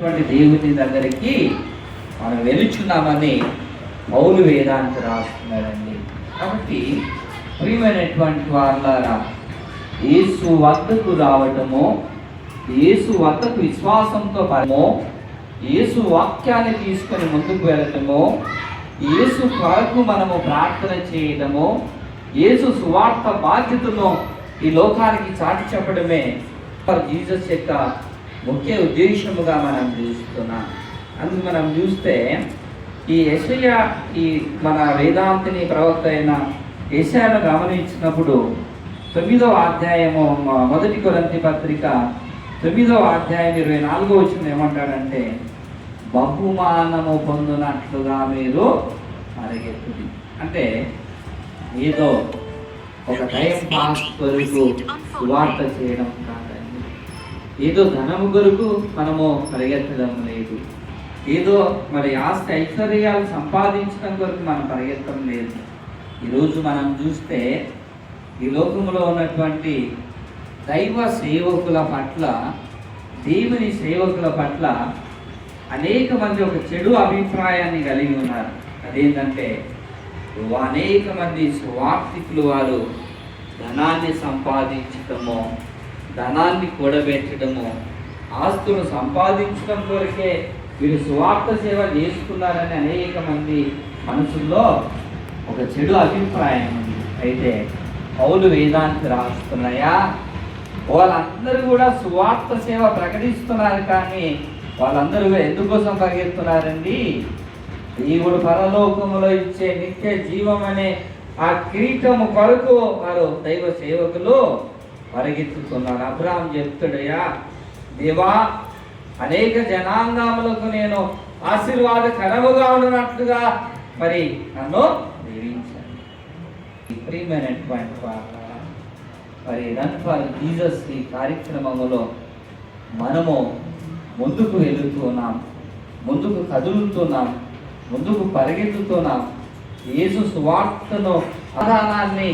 దేవుని దగ్గరికి మనం వెలుచున్నామని పౌలు వేదాంతి రాస్తున్నారండి. కాబట్టి ప్రియమైనటువంటి వాళ్ళారా, యేసు వద్దకు రావటము, యేసు వద్దకు విశ్వాసంతో పరమో, యేసు వాక్యాన్ని తీసుకొని ముందుకు వెళ్ళటము, యేసు కొరకు మనము ప్రార్థన చేయడము, యేసు సువార్త బాధ్యతను ఈ లోకానికి చాటి చెప్పడమే జీసస్ యొక్క ముఖ్య ఉద్దేశముగా మనం చూస్తున్నాం. అందుకు మనం చూస్తే ఈ యెషయా, ఈ మన వేదాంతిని ప్రవక్త అయిన యెషయాను గమనించినప్పుడు 9వ అధ్యాయము, మొదటి కొరింథీ పత్రిక 9వ అధ్యాయం 24వ వచనం ఏమంటాడంటే, బహుమానము పొందునట్లుగా మీరు పరిగెత్తుడి. అంటే ఏదో ఒక టైం పాస్ కొరకు సువార్త చేయడం కాదండి, ఏదో ధనము కొరకు మనము పరిగెత్తడం లేదు, ఏదో మరి ఆస్తి ఐశ్వర్యాలు సంపాదించడం కొరకు మనం పరిగెత్తడం లేదు. ఈరోజు మనం చూస్తే ఈ లోకంలో ఉన్నటువంటి దైవ సేవకుల పట్ల, దేవుని సేవకుల పట్ల అనేక మంది ఒక చెడు అభిప్రాయాన్ని కలిగి ఉన్నారు. అదేంటంటే అనేక మంది సువార్థికులు వారు ధనాన్ని సంపాదించటము, ధనాన్ని కూడబెట్టడము, ఆస్తులు సంపాదించడం కొరకే వీరు సువార్త సేవ చేసుకున్నారని అనేక మంది మనసుల్లో ఒక చెడు అభిప్రాయం ఉంది. అయితే పౌలు వేదాంతి రాస్తున్నాయా, వాళ్ళందరూ కూడా సువార్త సేవ ప్రకటిస్తున్నారు, కానీ వాళ్ళందరూ ఎందుకోసం పరిగెత్తున్నారండి? దేవుడు పరలోకములో ఇచ్చే నిత్య జీవం అనే ఆ కిరీటము కొరకు వారు దైవ సేవకులు పరిగెత్తుతున్నారు. అబ్రహాం చెప్తాడయ్యా, దేవా, అనేక జనాంగములకు నేను ఆశీర్వాదకరముగా ఉన్నట్లుగా మరి నన్ను దీవించండి. ప్రియమైనటువంటి మరి రన్ ఫర్ జీసస్ ఈ కార్యక్రమంలో మనము ముందుకు వెళుతున్నాం, ముందుకు కదులుతున్నాం, ముందుకు పరిగెత్తుతున్నాం. యేసు సువార్తను ఆధారాన్ని